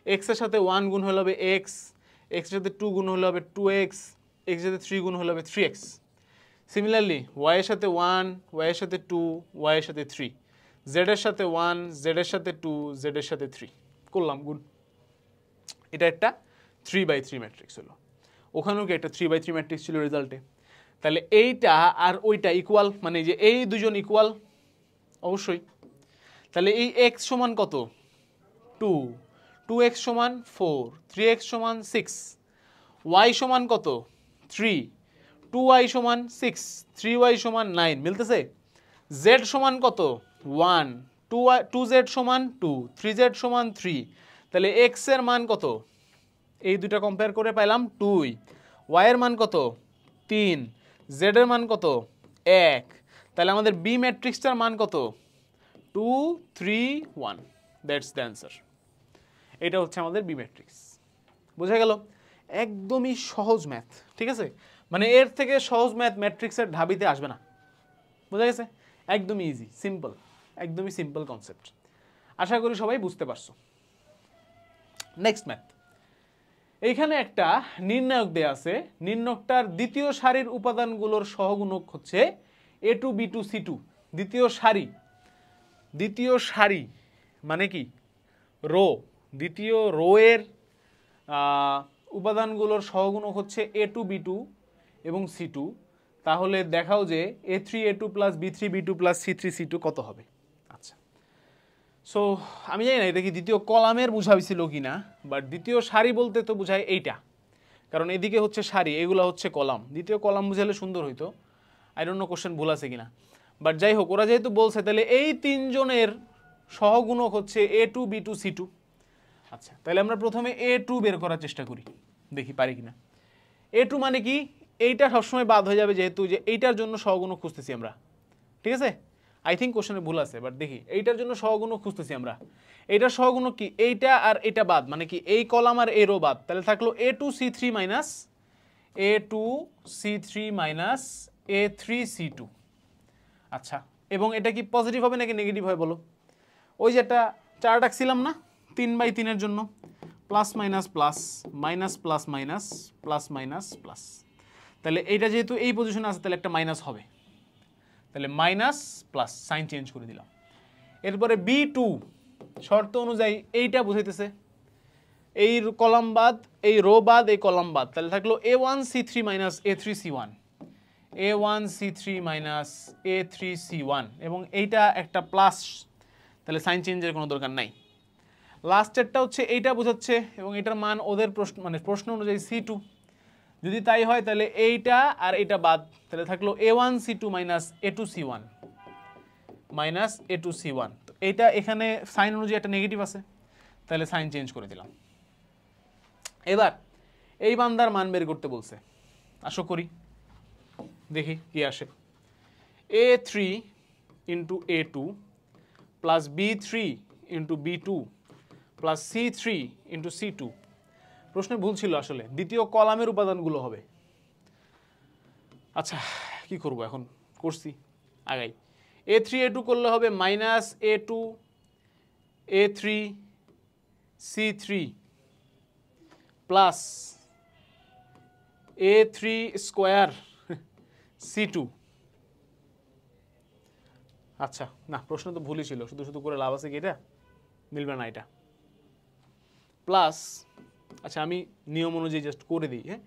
এক্স এর সাথে 1 গুণ হলে হবে এক্স, এক্স এর সাথে 2 গুণ হলে হবে 2x, এক্স এর সাথে 3 গুণ হলে হবে 3x। সিমিলারলি ওয়াই এর সাথে 1, ওয়াই এর সাথে 2, ওয়াই এর সাথে 3, জেড এর সাথে 1, জেড এর সাথে 2, জেড এর সাথে 3 করলাম গুণ। এটা একটা 3/3 ম্যাট্রিক্স হলো। ওখানেও কি একটা 3/3 ম্যাট্রিক্স ছিল রেজাল্টে। তাহলে এইটা আর ওইটা ইকুয়াল, মানে যে এই দুজন ইকুয়াল অবশ্যই। তাহলে এই x সমান কত 2, 2x সমান 4, 3x সমান 6, y সমান কত 3, 2y সমান 6, 3y সমান 9 মিলতেছে। z সমান কত 1, 2z সমান 2, 3z সমান 3। তাহলে x এর মান কত, এই দুটা কম্পেয়ার করে পাইলাম 2, y এর মান কত 3, z এর মান কত 1। তাহলে আমাদের বি ম্যাট্রিক্সটার মান কত 2 3 1। That's the answer. এটা হচ্ছে আমাদের বি ম্যাট্রিক্স। বোঝা গেল? একদমই সহজ ম্যাথ, ঠিক আছে? মানে এর থেকে সহজ ম্যাথ ম্যাট্রিক্সের ঢাবিতে আসবে না। বোঝা গেছে? একদমই ইজি, সিম্পল, একদমই সিম্পল কনসেপ্ট। আশা করি সবাই বুঝতে পারছো। Next math. এইখানে একটা নির্ণায়ক দেয়া আছে। নির্ণায়কটার দ্বিতীয় সারির উপাদানগুলোর সহগুণক হচ্ছে a2 b2 c2। দ্বিতীয় সারি মানে কি রো, দ্বিতীয় রো এর উপাদানগুলোর সহগুণক হচ্ছে a2 b2 এবং c2। তাহলে দেখাও যে a3 a2 plus b3 b2 plus c3 c2 কত হবে। আচ্ছা, সো আমি জানি না এটা কি দ্বিতীয় কলামের বোঝা হয়েছিল কিনা, বাট দ্বিতীয় সারি বলতে তো বোঝায় এইটা, কারণ এদিকে হচ্ছে সারি, এগুলো হচ্ছে কলাম। দ্বিতীয় কলাম বুঝালে সুন্দর হইতো। আই ডোন্ট নো কোশ্চেন ভুল আছে কিনা, বাট যাই হোক, ওরা যেহেতু বলছে তাহলে এই তিনজনের সহগুণক হচ্ছে a2 b2 c2। আচ্ছা, তাহলে আমরা প্রথমে a2 বের করার চেষ্টা করি, দেখি পারি কিনা। a2 মানে কি, এইটা সবসময় বাদ হয়ে যাবে, যেহেতু যে এইটার জন্য সহগুণক খুঁজতেছি আমরা, ঠিক আছে? আই থিঙ্ক কোশ্চেনে ভুল আছে, বাট দেখি এইটার জন্য সহগুণক খুঁজতেছি আমরা। এইটার সহগুণক কি, এইটা আর এটা বাদ, মানে কি এই কলাম আর এ রো বাদ। তাহলে থাকলো a2 c3 minus a3 c2। আচ্ছা, এবং এটা কি পজিটিভ হবে নাকি নেগেটিভ হয় বলো? ওই যে একটা চার্ট আঁকছিলাম না 3/3 এর জন্য, plus minus plus, minus plus minus, plus minus plus. তাহলে এইটা যেহেতু এই পজিশনে আছে তাহলে একটা মাইনাস হবে, তাহলে মাইনাস প্লাস, সাইন চেঞ্জ করে দিলাম। এরপরে b2 শর্ত অনুযায়ী এইটা বুঝাইতেছে এই কলাম বাদ, এই রো বাদ, এই কলাম বাদ। তাহলে থাকলো a1 c3 minus a3 c1, a1 c3 minus a3 c1, এবং এইটা একটা প্লাস, তাহলে সাইন চেঞ্জের কোনো দরকার নাই। লাস্টেরটা হচ্ছে এইটা বোঝাচ্ছে, এবং এটার মান ওদের প্রশ্ন, মানে প্রশ্ন অনুযায়ী c2। যদি তাই হয় তাহলে এইটা আর এইটা বাদ, তাহলে থাকলো a1 c2 minus a2 c1 minus a2 c1। তো এইটা এখানে সাইন অনুযায়ী একটা নেগেটিভ আছে, তাহলে সাইন চেঞ্জ করে দিলাম। এবার এই বান্দার মান বের করতে বলছে, আশা করি দেখি কি আসে। a3 into a2 plus b3 into b2 plus c3 into c2। প্রশ্নে ভুল ছিল, আসলে দ্বিতীয় কলামের উপাদানগুলো হবে। আচ্ছা, কি করব এখন, করছি আগাই। a3 a2 করলে হবে minus a2 a3 c3 plus a3 square c2। আচ্ছা, না প্রশ্ন তো ভুলই ছিল, শুধু শুধু করে লাভ আছে কি, এটা মিলবে না এটা। প্লাস, আচ্ছা আমি নিয়ম অনুযায়ী জাস্ট করে দিই, হ্যাঁ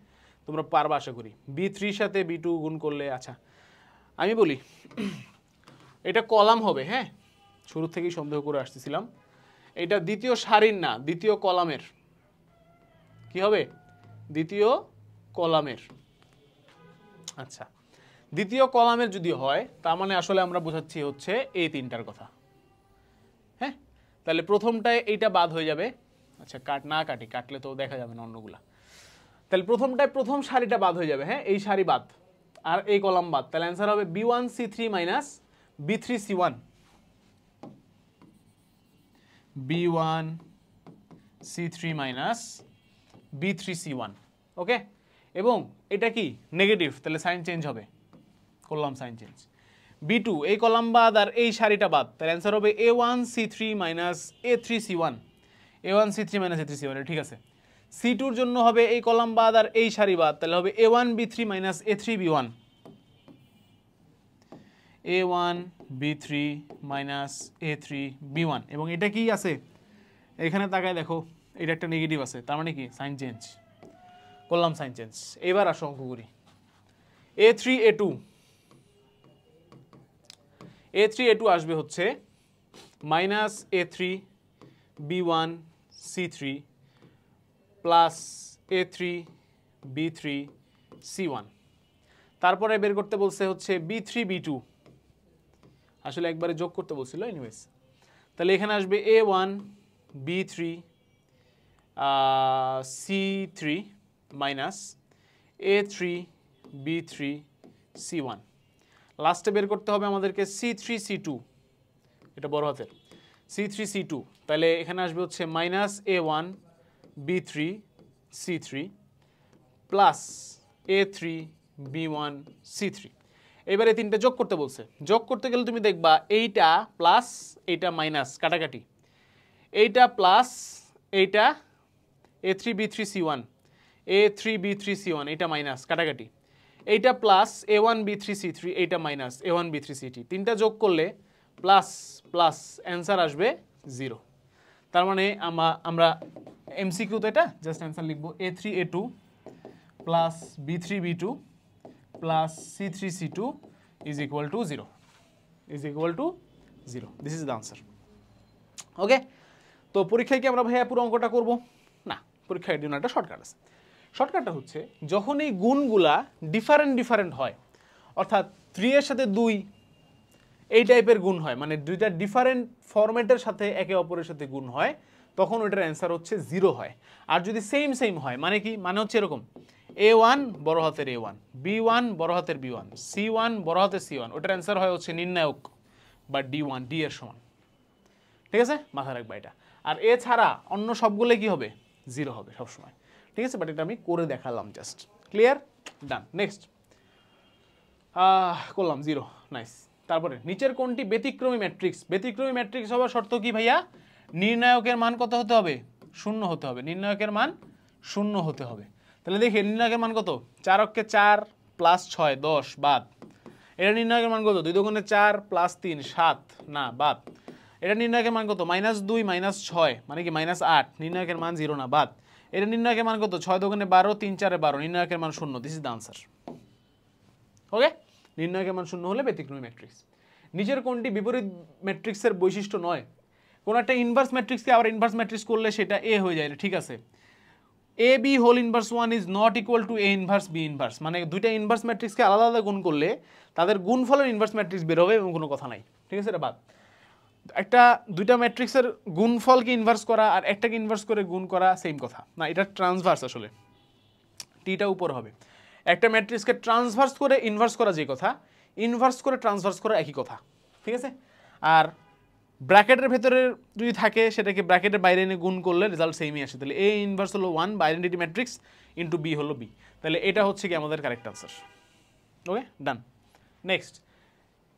তোমরা পারবা আশা করি। b3 সাথে b2 গুণ করলে, আচ্ছা আমি বলি এটা কলাম হবে, হ্যাঁ শুরু থেকেই সন্দেহ করে আসতেছিলাম। এটা দ্বিতীয় সারির না, দ্বিতীয় কলামের। কি হবে? দ্বিতীয় কলামের। আচ্ছা, দ্বিতীয় কলামের যদি হয় তার মানে আসলে আমরা বোঝাচ্ছি হচ্ছে এই তিনটার কথা, হ্যাঁ। তাহলে প্রথমটায় এইটা বাদ হয়ে যাবে, আচ্ছা কাটলে তো দেখা যাবে না অন্যগুলা। তাহলে প্রথম সারিটা বাদ হয়ে যাবে, হ্যাঁ এই সারি বাদ আর এই কলাম বাদ, তাহলে অ্যান্সার হবে B1C3 minus B3C1, B1C3 minus B3C1। ওকে, এবং এটা কি নেগেটিভ, তাহলে সাইন চেঞ্জ হবে, করলাম সাইন চেঞ্জ। B2 এই কলাম বাদ আর এই সারিটা বাদ, তাহলে অ্যান্সার হবে A1C3 minus A3C1, A1C3 minus A3C1, ঠিক আছে। C2 এর জন্য হবে এই কলাম বাদ আর এই সারি বাদ, তাহলে হবে A1B3 minus A3B1, A1B3 minus A3B1, এবং এটা কি আছে এখানে তাকায় দেখো, এটা একটা নেগেটিভ আছে, তার মানে কি সাইন চেঞ্জ, করলাম সাইন চেঞ্জ। এবার আসো অঙ্ক করি। A3A2 আসবে হচ্ছে মাইনাস A3B1C3 প্লাস A3B3C1, তারপরে বের করতে বলছে হচ্ছে B3B2, আসলে একবারে যোগ করতে বলছিল এনিওয়েজ। তাহলে এখানে আসবে A1B3C3 মাইনাস A3B3C1, লাস্টে বের করতে হবে আমাদেরকে C3C2, এটা বড় হাতের C3C2, তাহলে এখানে আসবে হচ্ছে মাইনাস A1B3C3 প্লাস A3B1C3। এবারে তিনটে যোগ করতে বলছে, যোগ করতে গেলে তুমি দেখবা এইটা প্লাস এইটা মাইনাস কাটাকাটি, এইটা প্লাস এইটা A3B3C1, A3B3C1 এইটা মাইনাস কাটাকাটি, এইটা প্লাস A1B3C3 এইটা মাইনাস A1B3C3, তিনটা যোগ করলে প্লাস প্লাস অ্যান্সার আসবে 0। তার মানে আমরা এমসিকিউতে এটা জাস্ট অ্যান্সার লিখবো A3A2 plus B3B2 plus C3C2 is equal to 0, is equal to 0, this is the answer. Okay, তো পরীক্ষায় কি আমরা ভাইয়া পুরো অঙ্কটা করবো না, পরীক্ষার জন্য একটা শর্টকাট আছে। শর্টকাটটা হচ্ছে যখন এই গুণগুলা ডিফারেন্ট হয়, অর্থাৎ 3 এর সাথে 2 এই টাইপের গুণ হয়, মানে দুইটা ডিফারেন্ট ফরম্যাটের সাথে একে অপরের সাথে গুণ হয়, তখন ওইটার অ্যান্সার হচ্ছে 0 হয়। আর যদি সেম হয়, মানে কি, মানে হচ্ছে এরকম A1 বড় হাতের A1, B1 বড় হাতের B1, C1 বড় হাতের C1, ওটার অ্যান্সার হয় হচ্ছে নির্ণায়ক বা D1, D এর সমান। ঠিক আছে, মাথায় রাখবা এটা। আর এছাড়া অন্য সবগুলো কি হবে, 0 হবে সবসময়। ঠিক আছে, বাট এটা আমি করে দেখালাম জাস্ট। ক্লিয়ার, ডান। নেক্সট করলাম 0, নাইস। তারপরে নিচের কোনটি ব্যতিক্রমী ম্যাট্রিক্স? ব্যতিক্রমী ম্যাট্রিক্স হওয়ার শর্ত কি ভাইয়া? নির্ণায়কের মান কত হতে হবে? 0 হতে হবে। নির্ণায়কের মান 0 হতে হবে। তাহলে দেখি নির্ণায়কের মান কত? 4 অক্ষে 4 প্লাস 6 10 বাদ। এটা নির্ণায়কের মান কত? 2 দুগুণে 4 প্লাস 3 7 না বাদ। এটা নির্ণায়কের মান কত? -2 -6 মানে কি -8, নির্ণায়কের মান 0 না বাদ। এটা নির্ণায়কের মান কত? 6 দুগুণে 12 3 4 12, নির্ণায়কের মান 0, দিস ইজ দ্য আনসার। ওকে, নির্ণায়কের মান 0 হলে ব্যতিক্রমী ম্যাট্রিক্স। নিচের কোনটি বিপরীত ম্যাট্রিক্সের বৈশিষ্ট্য নয়? কোন একটা ইনভার্স ম্যাট্রিক্সকে আবার ইনভার্স ম্যাট্রিক্স করলে সেটা এ হয়ে যায়, ঠিক আছে। A B whole inverse 1 is not equal to A inverse B inverse, মানে দুইটা ইনভার্স ম্যাট্রিক্সকে আলাদা আলাদা গুণ করলে তাদের গুণফলের ইনভার্স ম্যাট্রিক্স বের হবে এবং কোনো কথা নাই, ঠিক আছে, এটা বাদ। একটা দুইটা ম্যাট্রিক্সের গুণফলকে ইনভার্স করা আর একটাকে ইনভার্স করে গুণ করা সেম কথা না, এটা ট্রান্সভার্স, আসলে টিটা উপর হবে। একটা ম্যাট্রিক্সকে ট্রান্সভার্স করে ইনভার্স করা যে কথা, ইনভার্স করে ট্রান্সভার্স করা একই কথা, ঠিক আছে। আর ব্র্যাকেটের ভেতরে যদি থাকে সেটাকে ব্র্যাকেটের বাইরে এনে গুণ করলে রেজাল্ট সেমই আসে। তাহলে এ ইনভার্স হলো 1 বা আইডেন্টিটি ম্যাট্রিক্স ইন্টু বি হলো বি, তাহলে এটা হচ্ছে কি আমাদের কারেক্ট আনসার। ওকে, ডান। নেক্সট,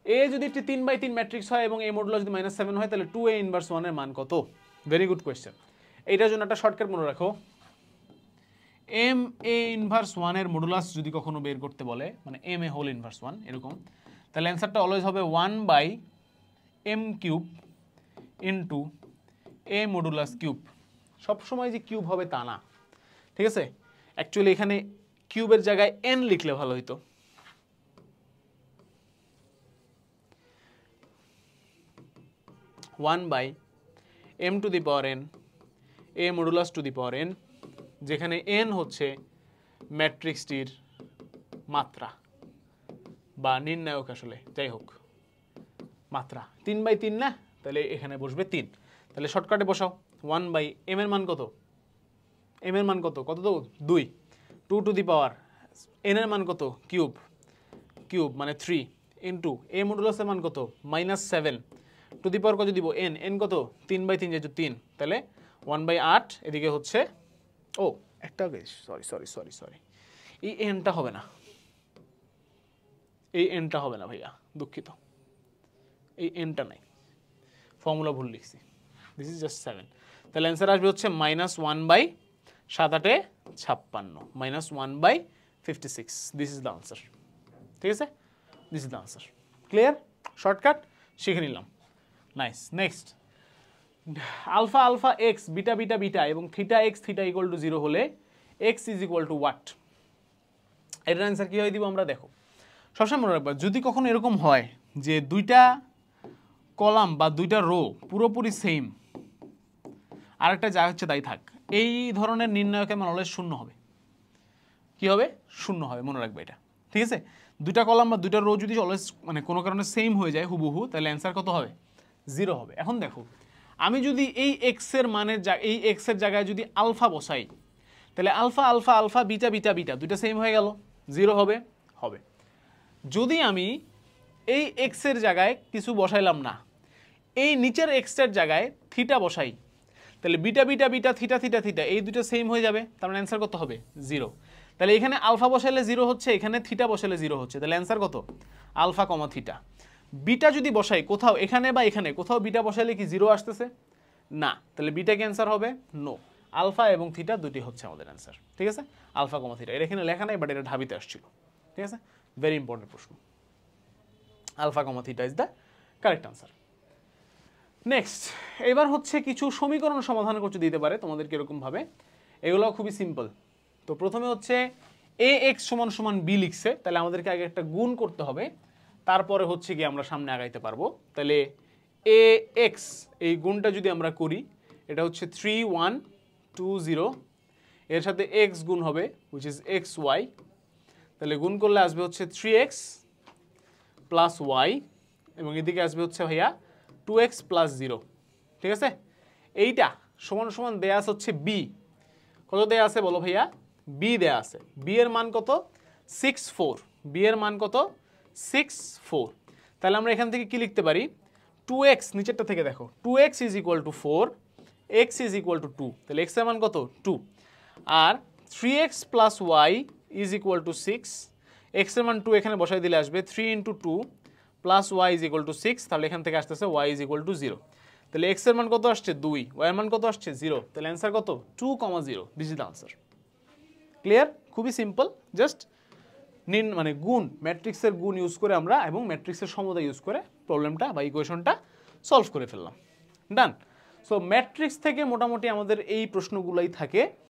এ যদি একটি 3/3 ম্যাট্রিক্স হয় এবং এ মডুলাস যদি -7 হয়, তাহলে 2a ইনভার্স 1 এর মান কত? Very good question. এইটার জন্য একটা শর্টকাট মনে রাখো, এম এ ইনভার্স 1 এর মডুলাস যদি কখনো বের করতে বলে, মানে এম এ হোল ইনভার্স 1 এরকম, তাহলে অ্যান্সারটা অলওয়েজ হবে 1/m³ ইন্টু এ মডুলাস কিউব। সবসময় যে কিউব হবে তা না, ঠিক আছে। অ্যাকচুয়ালি এখানে কিউবের জায়গায় n লিখলে ভালো হইতো। One by m to the power n A modulus to the power n, যেখানে n হচ্ছে ম্যাট্রিক্সটির মাত্রা বা নির্ণায়ক, আসলে যাই হোক মাত্রা। 3/3 না, তাহলে এখানে বসবে 3। তাহলে শর্টকাটে বসাও 1/m এর মান কত, m এর মান কত, কত তো 2, 2 টু দি পাওয়ার n এর মান কত কিউব, কিউব মানে 3 ইন্টু a মডুলাসের মান কত -7 টু দি পাওয়ার কত দিব n, n কত 3/3 যেহেতু 3, তাহলে 1/8 এদিকে হচ্ছে ও একটা সরি সরি সরি সরি এই nটা হবে না, এই nটা হবে না ভাইয়া, দুঃখিত, এই nটা নাই, ফর্মুলা ভুল লিখছি, দিস ইজ জাস্ট 7, তাহলে অ্যান্সার আসবে হচ্ছে -1/7×56 -1/56, দিস ইজ দ্য আনসার। ঠিক আছে, this is the answer. Clear, shortcut শিখে নিলাম, nice. Next, alpha alpha x beta beta beta এবং theta x theta equal to 0 হলে x is equal to what, এটার অ্যান্সার কী হয় দিব আমরা, দেখো সবসময় মনে রাখবা যদি কখনো এরকম হয় যে দুইটা কলাম বা দুইটা রো পুরোপুরি সেম, আরেকটা যা হচ্ছে তাই থাক, এই ধরনের নির্ণয়কে আমার অলওয়েজ শূন্য হবে, কি হবে, শূন্য হবে, মনে রাখবে এটা। ঠিক আছে, দুইটা কলাম বা দুইটা রো যদি অলওয়েজ মানে কোনো কারণে সেম হয়ে যায় হুবহু, তাহলে অ্যান্সার কত হবে, 0 হবে। এখন দেখো আমি যদি এই এক্সের মানের এই এক্সের জায়গায় যদি আলফা বসাই, তাহলে alpha alpha alpha beta beta beta দুইটা সেম হয়ে গেল, 0 হবে, হবে। যদি আমি এই এক্সের জায়গায় কিছু বসাইলাম না, এই নিচের এক্সের জায়গায় থিটা বসাই, তাহলে beta beta beta theta theta theta এই দুটো সেম হয়ে যাবে, তার মানে অ্যান্সার কত হবে, 0। তাহলে এখানে আলফা বসাইলে 0 হচ্ছে, এখানে থিটা বসাইলে 0 হচ্ছে, তাহলে অ্যান্সার কত, আলফা কমা থিটা। বিটা যদি বসাই কোথাও এখানে বা এখানে কোথাও বিটা বসাইলে কি 0 আসতেছে না, তাহলে বিটা কি অ্যান্সার হবে, নো। আলফা এবং থিটা দুটি হচ্ছে আমাদের অ্যান্সার। ঠিক আছে, আলফা কমা থিটা, এটা এখানে লেখা নাই বাট এটা ঢাবিতে আসছিল। ঠিক আছে, ভেরি ইম্পর্টেন্ট প্রশ্ন, alpha comma theta is the correct answer. Next, এবার হচ্ছে কিছু সমীকরণ সমাধান করতে দিতে পারে তোমাদেরকে এরকমভাবে, এগুলো খুবই সিম্পল। তো প্রথমে হচ্ছে এ এক্স সমান সমান বি লিখছে, তাহলে আমাদেরকে আগে একটা গুণ করতে হবে, তারপরে হচ্ছে কি আমরা সামনে আগাইতে পারবো। তাহলে এ এক্স এই গুণটা যদি আমরা করি, এটা হচ্ছে 3120, এর সাথে এক্স গুণ হবে হুইচ ইজ এক্স ওয়াই, তাহলে গুণ করলে আসবে হচ্ছে 3x প্লাস ওয়াই, এবং এদিকে আসবে হচ্ছে ভাইয়া 2x প্লাস 0। ঠিক আছে, এইটা সমান সমান দেয়া আছে হচ্ছে বি, কত দেয়া আছে বলো ভাইয়া, বি দেয়া আছে, বি এর মান কত 64, বি এর মান কত 64, তাহলে আমরা এখান থেকে কি লিখতে পারি, 2x নিচেরটা থেকে দেখো 2x is equal to 4, x is equal to 2, তাহলে x এর মান কত 2, আর 3x plus y is equal to 6, x এর মান 2 এখানে বসাই দিলে আসবে 3 into 2 plus y is equal to 6, তাহলে এখান থেকে আসতেছে ওয়াই ইজ ইকুয়াল টু 0, তাহলে x এর মান কত আসছে 2, y এর মান কত আসছে 0, তাহলে অ্যান্সার কত 2,0, this is the answer. Clear, খুবই সিম্পল, জাস্ট মানে গুণ, ম্যাট্রিক্সের গুণ ইউজ করে আমরা এবং ম্যাট্রিক্সের সমতা ইউজ করে প্রবলেমটা বা ইকুয়েশনটা সলভ করে ফেললাম, ডান। সো ম্যাট্রিক্স থেকে মোটামুটি আমাদের এই প্রশ্নগুলোই থাকে।